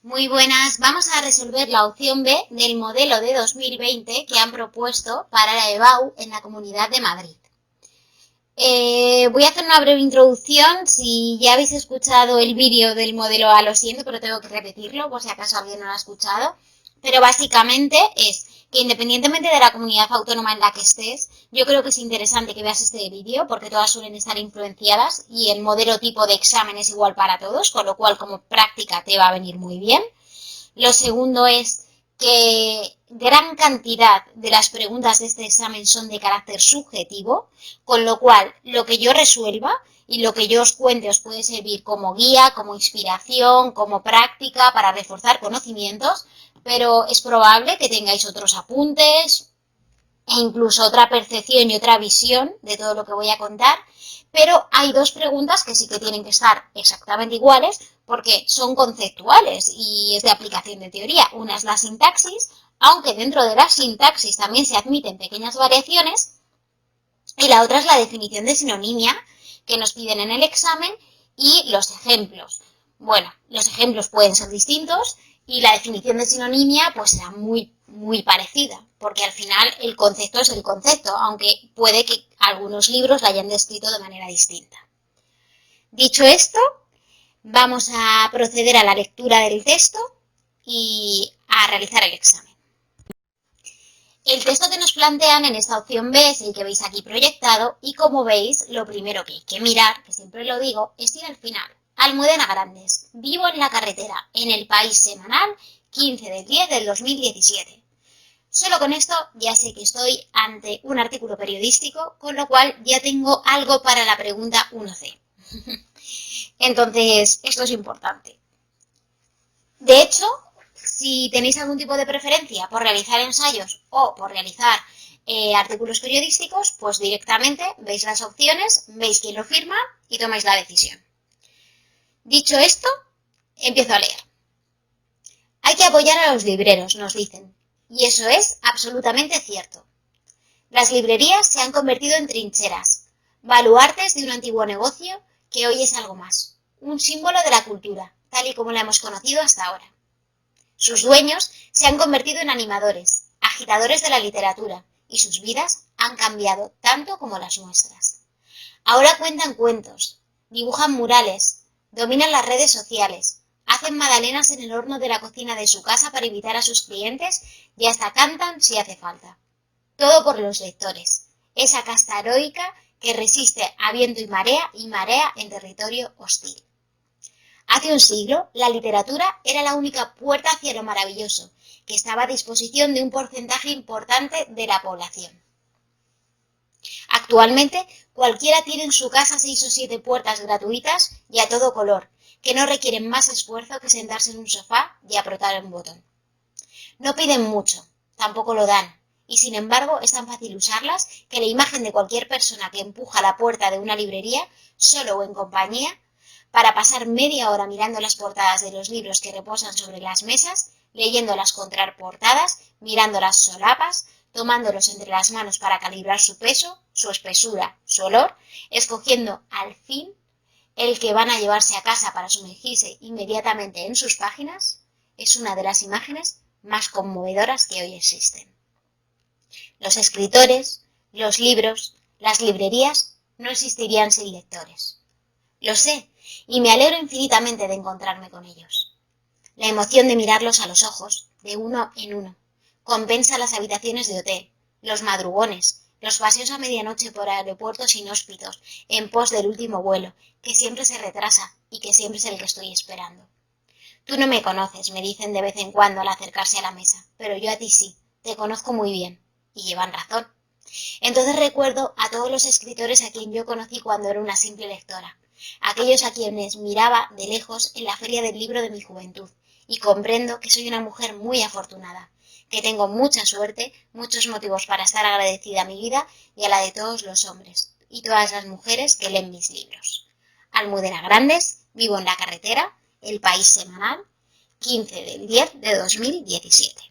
Muy buenas, vamos a resolver la opción B del modelo de 2020 que han propuesto para la EBAU en la Comunidad de Madrid. Voy a hacer una breve introducción. Si ya habéis escuchado el vídeo del modelo A, lo siento, pero tengo que repetirlo por si acaso alguien no lo ha escuchado. Pero básicamente es que independientemente de la comunidad autónoma en la que estés, yo creo que es interesante que veas este vídeo porque todas suelen estar influenciadas y el modelo tipo de examen es igual para todos, con lo cual como práctica te va a venir muy bien. Lo segundo es que gran cantidad de las preguntas de este examen son de carácter subjetivo, con lo cual lo que yo resuelva y lo que yo os cuente os puede servir como guía, como inspiración, como práctica para reforzar conocimientos, pero es probable que tengáis otros apuntes e incluso otra percepción y otra visión de todo lo que voy a contar, pero hay dos preguntas que sí que tienen que estar exactamente iguales porque son conceptuales y es de aplicación de teoría. Una es la sintaxis, aunque dentro de la sintaxis también se admiten pequeñas variaciones, y la otra es la definición de sinonimia que nos piden en el examen y los ejemplos. Bueno, los ejemplos pueden ser distintos y la definición de sinonimia pues será muy parecida, porque al final el concepto es el concepto, aunque puede que algunos libros la hayan descrito de manera distinta. Dicho esto, vamos a proceder a la lectura del texto y a realizar el examen. El texto que nos plantean en esta opción B es el que veis aquí proyectado y como veis, lo primero que hay que mirar, que siempre lo digo, es ir al final. Almudena Grandes, vivo en la carretera, en El País semanal, 15 de 10 del 2017. Solo con esto ya sé que estoy ante un artículo periodístico, con lo cual ya tengo algo para la pregunta 1C. Entonces, esto es importante. De hecho, si tenéis algún tipo de preferencia por realizar ensayos o por realizar artículos periodísticos, pues directamente veis las opciones, veis quién lo firma y tomáis la decisión. Dicho esto, empiezo a leer. Hay que apoyar a los libreros, nos dicen, y eso es absolutamente cierto. Las librerías se han convertido en trincheras, baluartes de un antiguo negocio que hoy es algo más, un símbolo de la cultura, tal y como la hemos conocido hasta ahora. Sus dueños se han convertido en animadores, agitadores de la literatura, y sus vidas han cambiado tanto como las nuestras. Ahora cuentan cuentos, dibujan murales, dominan las redes sociales, hacen magdalenas en el horno de la cocina de su casa para invitar a sus clientes y hasta cantan si hace falta. Todo por los lectores, esa casta heroica que resiste a viento y marea en territorio hostil. Hace un siglo, la literatura era la única puerta hacia lo maravilloso, que estaba a disposición de un porcentaje importante de la población. Actualmente, cualquiera tiene en su casa 6 o 7 puertas gratuitas y a todo color, que no requieren más esfuerzo que sentarse en un sofá y apretar un botón. No piden mucho, tampoco lo dan, y sin embargo es tan fácil usarlas que la imagen de cualquier persona que empuja la puerta de una librería, solo o en compañía, para pasar media hora mirando las portadas de los libros que reposan sobre las mesas, leyendo las contraportadas, mirando las solapas, tomándolos entre las manos para calibrar su peso, su espesura, su olor, escogiendo al fin el que van a llevarse a casa para sumergirse inmediatamente en sus páginas, es una de las imágenes más conmovedoras que hoy existen. Los escritores, los libros, las librerías no existirían sin lectores. Lo sé, y me alegro infinitamente de encontrarme con ellos. La emoción de mirarlos a los ojos, de uno en uno, compensa las habitaciones de hotel, los madrugones, los paseos a medianoche por aeropuertos inhóspitos, en pos del último vuelo, que siempre se retrasa y que siempre es el que estoy esperando. Tú no me conoces, me dicen de vez en cuando al acercarse a la mesa, pero yo a ti sí, te conozco muy bien, y llevan razón. Entonces recuerdo a todos los escritores a quien yo conocí cuando era una simple lectora, aquellos a quienes miraba de lejos en la feria del libro de mi juventud, y comprendo que soy una mujer muy afortunada, que tengo mucha suerte, muchos motivos para estar agradecida a mi vida y a la de todos los hombres, y todas las mujeres que leen mis libros. Almudena Grandes, vivo en la carretera, El País semanal, 15 del 10 de 2017.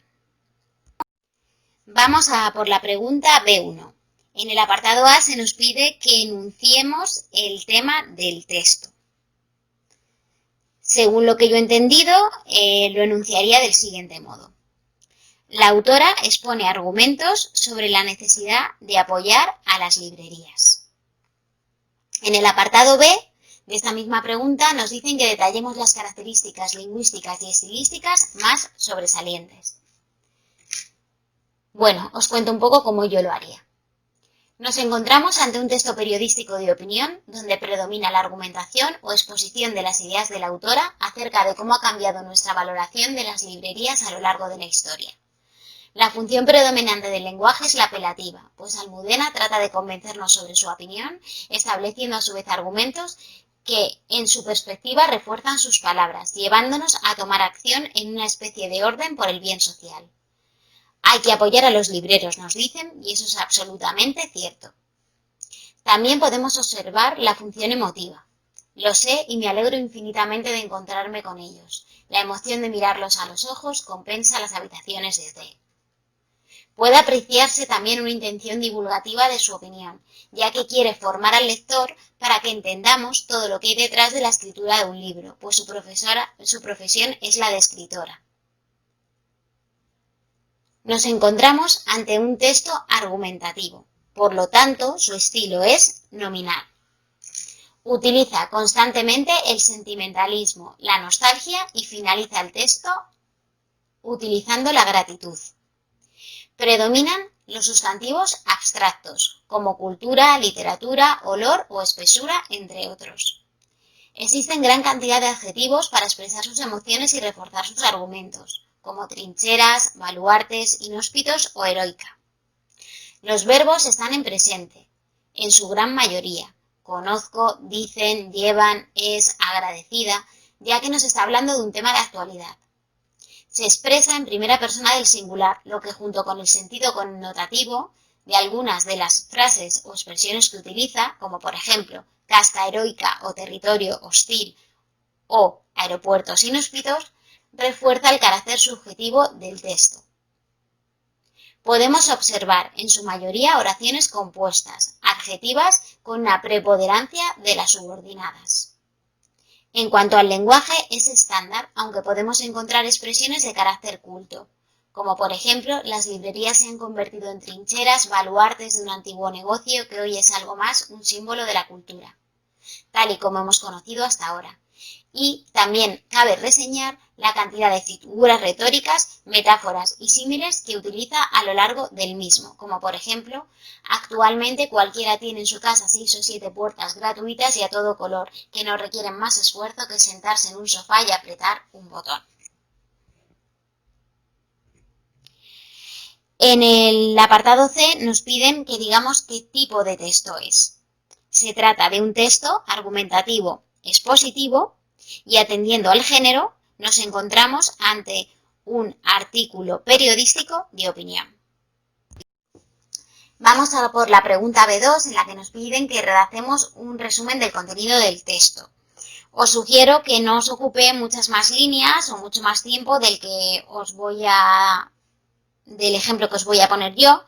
Vamos a por la pregunta B1. En el apartado A se nos pide que enunciemos el tema del texto. Según lo que yo he entendido, lo enunciaría del siguiente modo. La autora expone argumentos sobre la necesidad de apoyar a las librerías. En el apartado B de esta misma pregunta nos dicen que detallemos las características lingüísticas y estilísticas más sobresalientes. Bueno, os cuento un poco cómo yo lo haría. Nos encontramos ante un texto periodístico de opinión donde predomina la argumentación o exposición de las ideas de la autora acerca de cómo ha cambiado nuestra valoración de las librerías a lo largo de la historia. La función predominante del lenguaje es la apelativa, pues Almudena trata de convencernos sobre su opinión, estableciendo a su vez argumentos que, en su perspectiva, refuerzan sus palabras, llevándonos a tomar acción en una especie de orden por el bien social. Hay que apoyar a los libreros, nos dicen, y eso es absolutamente cierto. También podemos observar la función emotiva. Lo sé y me alegro infinitamente de encontrarme con ellos. La emoción de mirarlos a los ojos compensa las habitaciones desde. Puede apreciarse también una intención divulgativa de su opinión, ya que quiere formar al lector para que entendamos todo lo que hay detrás de la escritura de un libro, pues su profesión es la de escritora. Nos encontramos ante un texto argumentativo, por lo tanto, su estilo es nominal. Utiliza constantemente el sentimentalismo, la nostalgia y finaliza el texto utilizando la gratitud. Predominan los sustantivos abstractos, como cultura, literatura, olor o espesura, entre otros. Existen gran cantidad de adjetivos para expresar sus emociones y reforzar sus argumentos, como trincheras, baluartes, inhóspitos o heroica. Los verbos están en presente, en su gran mayoría. Conozco, dicen, llevan, es, agradecida, ya que nos está hablando de un tema de actualidad. Se expresa en primera persona del singular, lo que junto con el sentido connotativo de algunas de las frases o expresiones que utiliza, como por ejemplo casta heroica o territorio hostil o aeropuertos inhóspitos, refuerza el carácter subjetivo del texto. Podemos observar en su mayoría oraciones compuestas, adjetivas con una preponderancia de las subordinadas. En cuanto al lenguaje, es estándar, aunque podemos encontrar expresiones de carácter culto, como por ejemplo, las librerías se han convertido en trincheras, baluartes de un antiguo negocio que hoy es algo más un símbolo de la cultura, tal y como hemos conocido hasta ahora. Y también cabe reseñar la cantidad de figuras retóricas, metáforas y símiles que utiliza a lo largo del mismo, como por ejemplo, actualmente cualquiera tiene en su casa 6 o 7 puertas gratuitas y a todo color, que no requieren más esfuerzo que sentarse en un sofá y apretar un botón. En el apartado C nos piden que digamos qué tipo de texto es. Se trata de un texto argumentativo, expositivo, y atendiendo al género, nos encontramos ante un artículo periodístico de opinión. Vamos a por la pregunta B2, en la que nos piden que redactemos un resumen del contenido del texto. Os sugiero que no os ocupe muchas más líneas o mucho más tiempo del ejemplo que os voy a poner yo.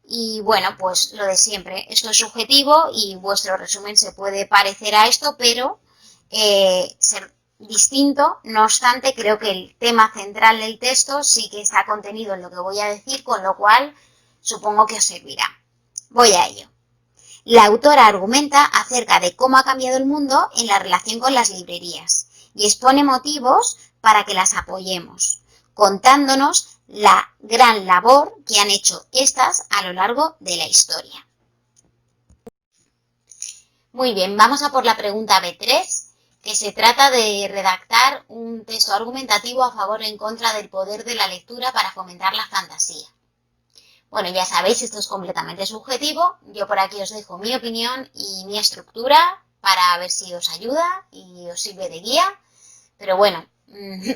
Y bueno, pues lo de siempre, esto es subjetivo y vuestro resumen se puede parecer a esto, pero ser distinto. No obstante, creo que el tema central del texto sí que está contenido en lo que voy a decir, con lo cual supongo que os servirá. Voy a ello. La autora argumenta acerca de cómo ha cambiado el mundo en la relación con las librerías y expone motivos para que las apoyemos, contándonos la gran labor que han hecho estas a lo largo de la historia. Muy bien, vamos a por la pregunta B3, que se trata de redactar un texto argumentativo a favor o en contra del poder de la lectura para fomentar la fantasía. Bueno, ya sabéis, esto es completamente subjetivo. Yo por aquí os dejo mi opinión y mi estructura para ver si os ayuda y os sirve de guía. Pero bueno,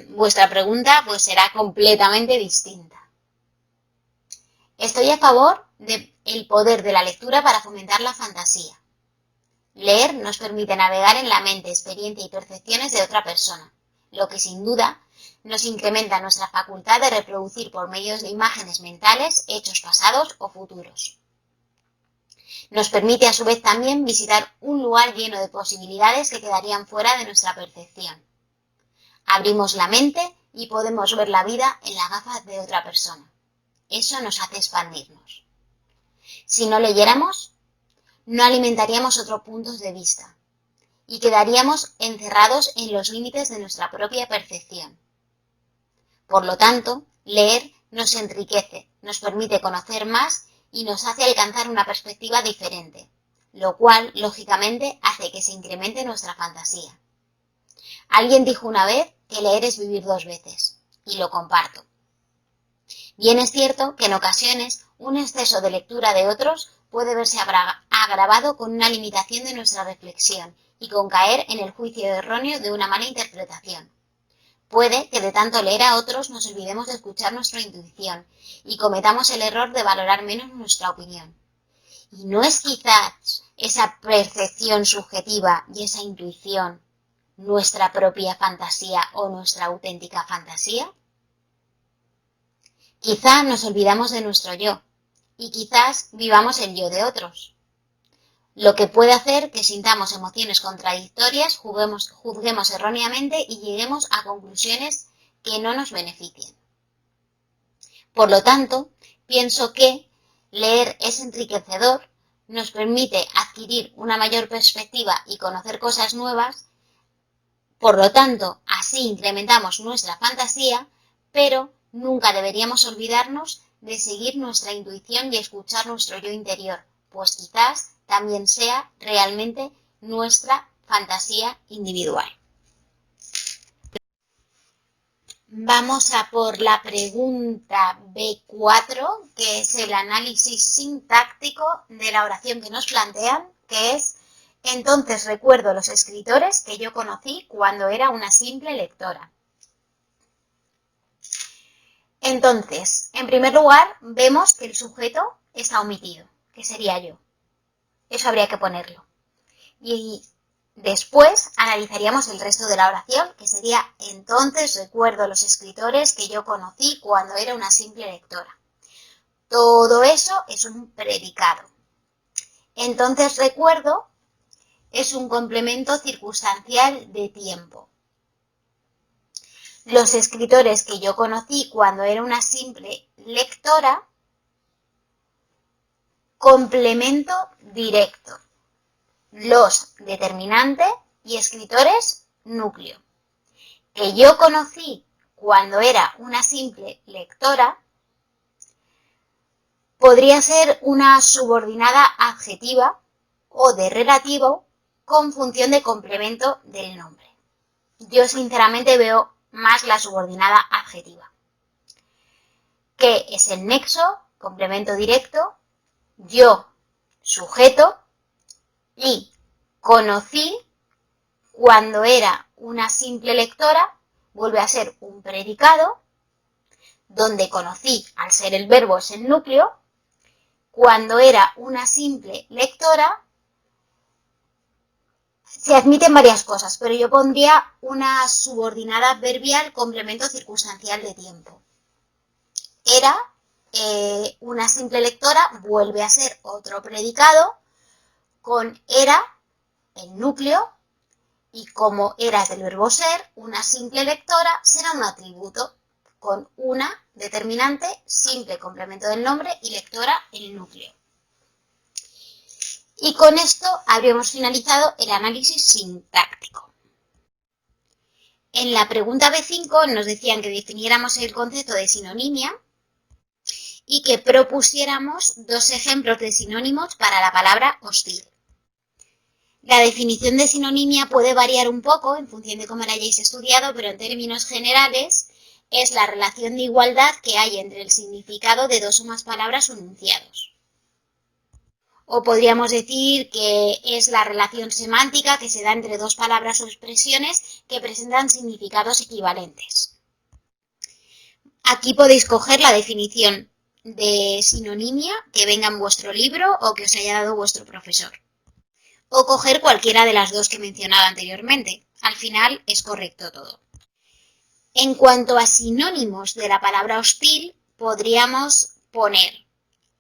vuestra pregunta pues será completamente distinta. Estoy a favor del poder de la lectura para fomentar la fantasía. Leer nos permite navegar en la mente, experiencia y percepciones de otra persona, lo que sin duda nos incrementa nuestra facultad de reproducir por medios de imágenes mentales hechos pasados o futuros. Nos permite a su vez también visitar un lugar lleno de posibilidades que quedarían fuera de nuestra percepción. Abrimos la mente y podemos ver la vida en las gafas de otra persona. Eso nos hace expandirnos. Si no leyéramos, no alimentaríamos otros puntos de vista y quedaríamos encerrados en los límites de nuestra propia percepción. Por lo tanto, leer nos enriquece, nos permite conocer más y nos hace alcanzar una perspectiva diferente, lo cual, lógicamente, hace que se incremente nuestra fantasía. Alguien dijo una vez que leer es vivir dos veces, y lo comparto. Bien es cierto que en ocasiones un exceso de lectura de otros puede verse agravado con una limitación de nuestra reflexión y con caer en el juicio erróneo de una mala interpretación. Puede que de tanto leer a otros nos olvidemos de escuchar nuestra intuición y cometamos el error de valorar menos nuestra opinión. ¿Y no es quizás esa percepción subjetiva y esa intuición nuestra propia fantasía o nuestra auténtica fantasía? Quizá nos olvidamos de nuestro yo y quizás vivamos el yo de otros, lo que puede hacer que sintamos emociones contradictorias, juzguemos erróneamente y lleguemos a conclusiones que no nos beneficien. Por lo tanto, pienso que leer es enriquecedor, nos permite adquirir una mayor perspectiva y conocer cosas nuevas. Por lo tanto, así incrementamos nuestra fantasía, pero nunca deberíamos olvidarnos de seguir nuestra intuición y escuchar nuestro yo interior, pues quizás también sea realmente nuestra fantasía individual. Vamos a por la pregunta B4, que es el análisis sintáctico de la oración que nos plantean, que es: entonces recuerdo los escritores que yo conocí cuando era una simple lectora. Entonces, en primer lugar, vemos que el sujeto está omitido, que sería yo. Eso habría que ponerlo. Y después analizaríamos el resto de la oración, que sería: entonces recuerdo los escritores que yo conocí cuando era una simple lectora. Todo eso es un predicado. Entonces recuerdo es un complemento circunstancial de tiempo. Los escritores que yo conocí cuando era una simple lectora, complemento directo. Los determinante y escritores núcleo. Que yo conocí cuando era una simple lectora podría ser una subordinada adjetiva o de relativo con función de complemento del nombre. Yo sinceramente veo más la subordinada adjetiva, que es el nexo, complemento directo, yo, sujeto, y conocí cuando era una simple lectora, vuelve a ser un predicado, donde conocí, al ser el verbo es el núcleo, cuando era una simple lectora, se admiten varias cosas, pero yo pondría una subordinada adverbial complemento circunstancial de tiempo. Era una simple lectora, vuelve a ser otro predicado, con era, el núcleo, y como era del verbo ser, una simple lectora será un atributo, con una determinante, simple complemento del nombre y lectora el núcleo. Y con esto habríamos finalizado el análisis sintáctico. En la pregunta B5 nos decían que definiéramos el concepto de sinonimia y que propusiéramos dos ejemplos de sinónimos para la palabra hostil. La definición de sinonimia puede variar un poco en función de cómo la hayáis estudiado, pero en términos generales es la relación de igualdad que hay entre el significado de dos o más palabras o enunciados. O podríamos decir que es la relación semántica que se da entre dos palabras o expresiones que presentan significados equivalentes. Aquí podéis coger la definición de sinonimia que venga en vuestro libro o que os haya dado vuestro profesor. O coger cualquiera de las dos que he mencionado anteriormente. Al final es correcto todo. En cuanto a sinónimos de la palabra hostil, podríamos poner,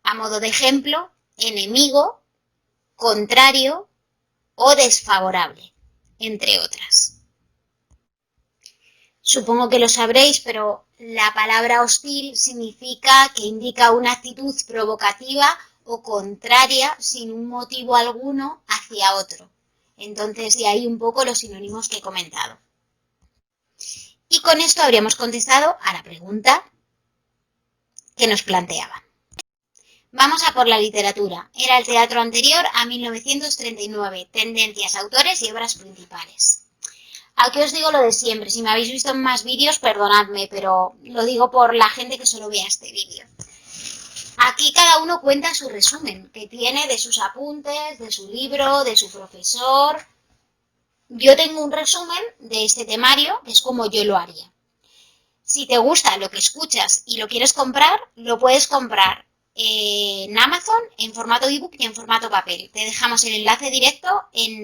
a modo de ejemplo, enemigo, contrario o desfavorable, entre otras. Supongo que lo sabréis, pero la palabra hostil significa que indica una actitud provocativa o contraria sin un motivo alguno hacia otro. Entonces, de ahí un poco los sinónimos que he comentado. Y con esto habríamos contestado a la pregunta que nos planteaba. Vamos a por la literatura. Era el teatro anterior a 1939. Tendencias, autores y obras principales. Aquí os digo lo de siempre. Si me habéis visto en más vídeos, perdonadme, pero lo digo por la gente que solo vea este vídeo. Aquí cada uno cuenta su resumen, que tiene de sus apuntes, de su libro, de su profesor. Yo tengo un resumen de este temario, que es como yo lo haría. Si te gusta lo que escuchas y lo quieres comprar, lo puedes comprar en Amazon en formato ebook y en formato papel. Te dejamos el enlace directo en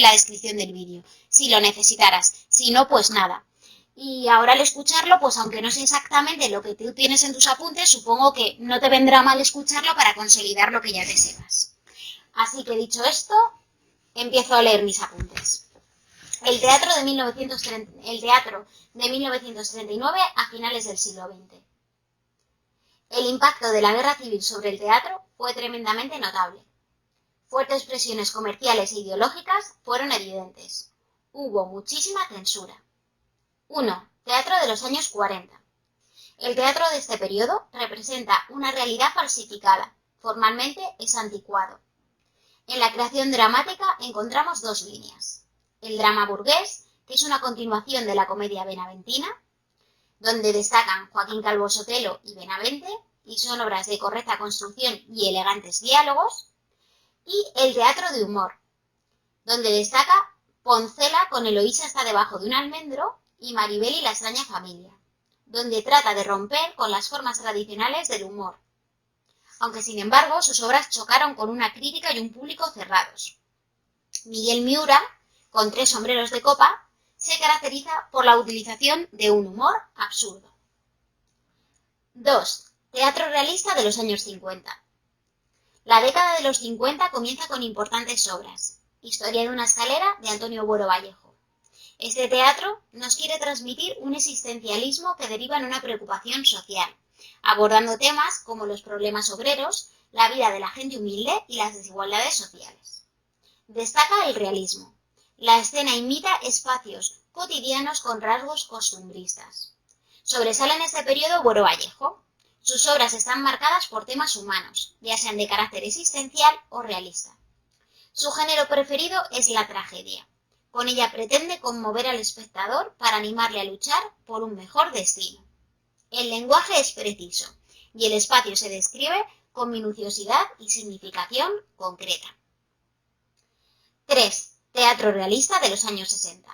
la descripción del vídeo, si lo necesitaras. Si no, pues nada. Y ahora al escucharlo, pues aunque no sé exactamente lo que tú tienes en tus apuntes, supongo que no te vendrá mal escucharlo para consolidar lo que ya te sepas. Así que dicho esto, empiezo a leer mis apuntes. El teatro de 1939 a finales del siglo XX. El impacto de la guerra civil sobre el teatro fue tremendamente notable. Fuertes presiones comerciales e ideológicas fueron evidentes. Hubo muchísima censura. 1. Teatro de los años 40. El teatro de este periodo representa una realidad falsificada. Formalmente es anticuado. En la creación dramática encontramos dos líneas. El drama burgués, que es una continuación de la comedia benaventina, donde destacan Joaquín Calvo Sotelo y Benavente, y son obras de correcta construcción y elegantes diálogos, y el teatro de humor, donde destaca Poncela con Eloísa está debajo de un almendro y Maribel y la extraña familia, donde trata de romper con las formas tradicionales del humor, aunque sin embargo sus obras chocaron con una crítica y un público cerrados. Miguel Miura, con Tres sombreros de copa, se caracteriza por la utilización de un humor absurdo. 2. Teatro realista de los años 50. La década de los 50 comienza con importantes obras. Historia de una escalera, de Antonio Buero Vallejo. Este teatro nos quiere transmitir un existencialismo que deriva en una preocupación social, abordando temas como los problemas obreros, la vida de la gente humilde y las desigualdades sociales. Destaca el realismo. La escena imita espacios cotidianos con rasgos costumbristas. Sobresale en este periodo Buero Vallejo. Sus obras están marcadas por temas humanos, ya sean de carácter existencial o realista. Su género preferido es la tragedia. Con ella pretende conmover al espectador para animarle a luchar por un mejor destino. El lenguaje es preciso y el espacio se describe con minuciosidad y significación concreta. 3. Teatro realista de los años 60.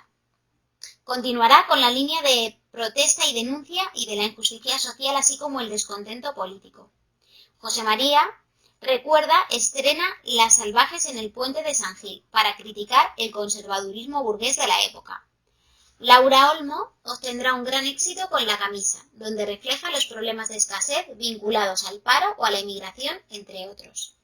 Continuará con la línea de protesta y denuncia y de la injusticia social, así como el descontento político. José María estrena Las salvajes en el puente de San Gil para criticar el conservadurismo burgués de la época. Laura Olmo obtendrá un gran éxito con La camisa, donde refleja los problemas de escasez vinculados al paro o a la emigración, entre otros.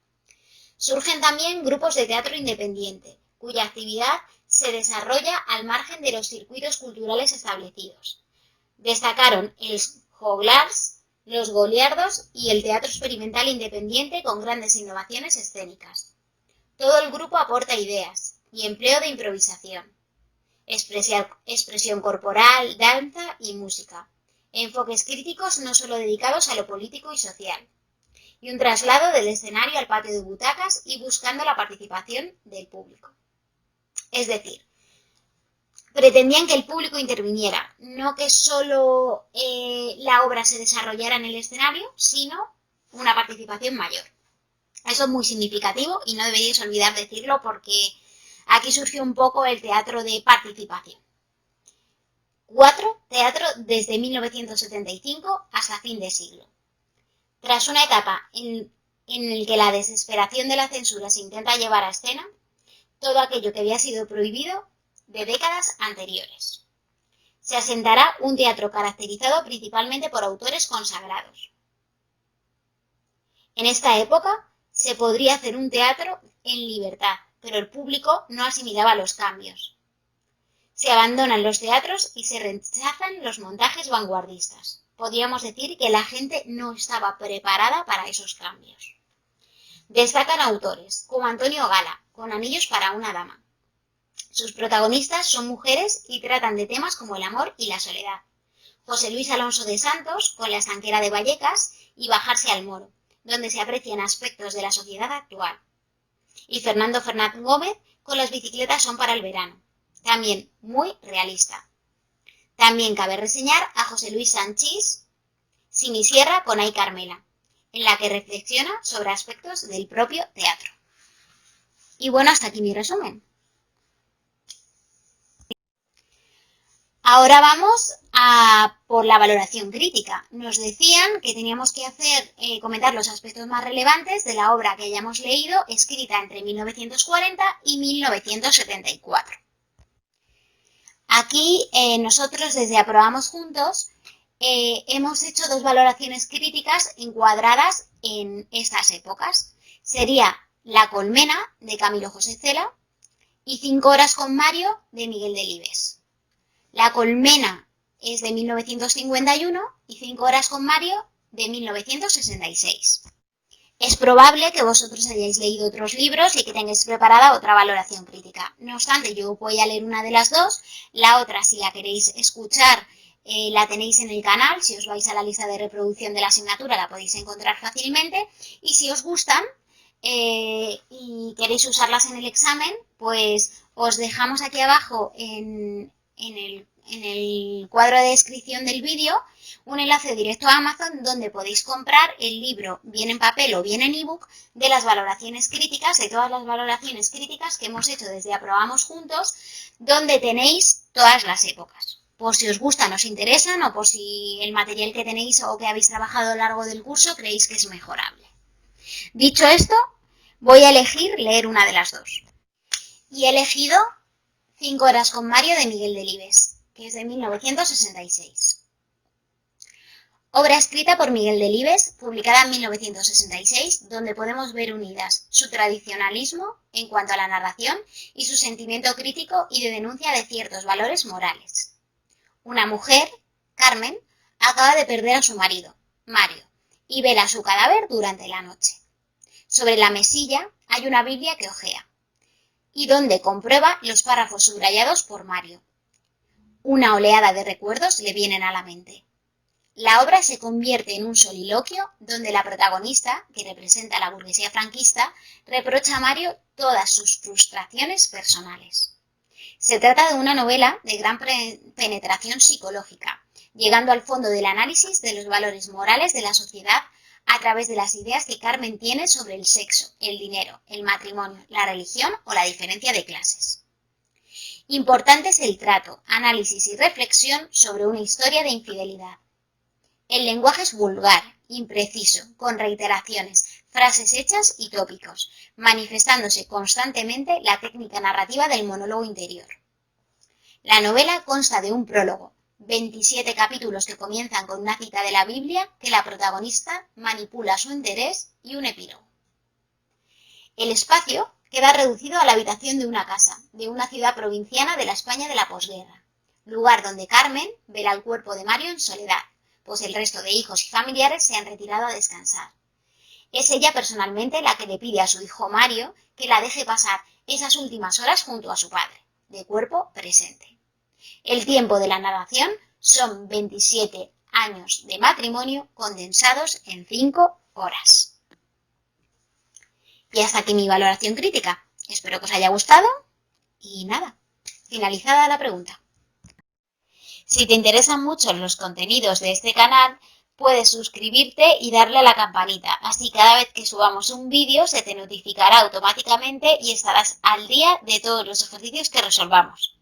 Surgen también grupos de teatro independiente, cuya actividad se desarrolla al margen de los circuitos culturales establecidos. Destacaron el Joglars, los Goliardos y el teatro experimental independiente con grandes innovaciones escénicas. Todo el grupo aporta ideas y empleo de improvisación, expresión corporal, danza y música, enfoques críticos no solo dedicados a lo político y social, y un traslado del escenario al patio de butacas y buscando la participación del público. Es decir, pretendían que el público interviniera, no que solo la obra se desarrollara en el escenario, sino una participación mayor. Eso es muy significativo y no deberíais olvidar decirlo porque aquí surgió un poco el teatro de participación. 4. Teatro desde 1975 hasta fin de siglo. Tras una etapa en la que la desesperación de la censura se intenta llevar a escena, todo aquello que había sido prohibido de décadas anteriores. Se asentará un teatro caracterizado principalmente por autores consagrados. En esta época se podría hacer un teatro en libertad, pero el público no asimilaba los cambios. Se abandonan los teatros y se rechazan los montajes vanguardistas. Podríamos decir que la gente no estaba preparada para esos cambios. Destacan autores como Antonio Gala, con Anillos para una dama. Sus protagonistas son mujeres y tratan de temas como el amor y la soledad. José Luis Alonso de Santos, con La estanquera de Vallecas y Bajarse al Moro, donde se aprecian aspectos de la sociedad actual. Y Fernando Fernández Gómez, con Las bicicletas son para el verano, también muy realista. También cabe reseñar a José Luis Sanchís, Sinisierra con Ay Carmela, en la que reflexiona sobre aspectos del propio teatro. Y bueno, hasta aquí mi resumen. Ahora vamos a por la valoración crítica. Nos decían que teníamos que comentar los aspectos más relevantes de la obra que hayamos leído, escrita entre 1940 y 1974. Aquí nosotros desde Aprobamos Juntos hemos hecho dos valoraciones críticas encuadradas en estas épocas. Sería La colmena, de Camilo José Cela, y 5 horas con Mario, de Miguel Delibes. La colmena es de 1951 y 5 horas con Mario, de 1966. Es probable que vosotros hayáis leído otros libros y que tengáis preparada otra valoración crítica. No obstante, yo voy a leer una de las dos. La otra, si la queréis escuchar, la tenéis en el canal. Si os vais a la lista de reproducción de la asignatura, la podéis encontrar fácilmente. Y si os gustan y queréis usarlas en el examen, pues os dejamos aquí abajo en el cuadro de descripción del vídeo un enlace directo a Amazon donde podéis comprar el libro, bien en papel o bien en ebook, de las valoraciones críticas, de todas las valoraciones críticas que hemos hecho desde Aprobamos Juntos, donde tenéis todas las épocas. Por si os gustan, os interesan o por si el material que tenéis o que habéis trabajado a lo largo del curso creéis que es mejorable. Dicho esto, voy a elegir leer una de las dos. Y he elegido 5 horas con Mario, de Miguel Delibes, que es de 1966. Obra escrita por Miguel Delibes, publicada en 1966, donde podemos ver unidas su tradicionalismo en cuanto a la narración y su sentimiento crítico y de denuncia de ciertos valores morales. Una mujer, Carmen, acaba de perder a su marido, Mario, y vela su cadáver durante la noche. Sobre la mesilla hay una Biblia que hojea, y donde comprueba los párrafos subrayados por Mario. Una oleada de recuerdos le vienen a la mente. La obra se convierte en un soliloquio donde la protagonista, que representa a la burguesía franquista, reprocha a Mario todas sus frustraciones personales. Se trata de una novela de gran penetración psicológica, llegando al fondo del análisis de los valores morales de la sociedad a través de las ideas que Carmen tiene sobre el sexo, el dinero, el matrimonio, la religión o la diferencia de clases. Importante es el trato, análisis y reflexión sobre una historia de infidelidad. El lenguaje es vulgar, impreciso, con reiteraciones, frases hechas y tópicos, manifestándose constantemente la técnica narrativa del monólogo interior. La novela consta de un prólogo, 27 capítulos que comienzan con una cita de la Biblia que la protagonista manipula a su interés y un epílogo. El espacio queda reducido a la habitación de una casa, de una ciudad provinciana de la España de la posguerra, lugar donde Carmen vela el cuerpo de Mario en soledad, pues el resto de hijos y familiares se han retirado a descansar. Es ella personalmente la que le pide a su hijo Mario que la deje pasar esas últimas horas junto a su padre, de cuerpo presente. El tiempo de la narración son 27 años de matrimonio condensados en 5 horas. Y hasta aquí mi valoración crítica. Espero que os haya gustado y nada, finalizada la pregunta. Si te interesan mucho los contenidos de este canal, puedes suscribirte y darle a la campanita, así cada vez que subamos un vídeo se te notificará automáticamente y estarás al día de todos los ejercicios que resolvamos.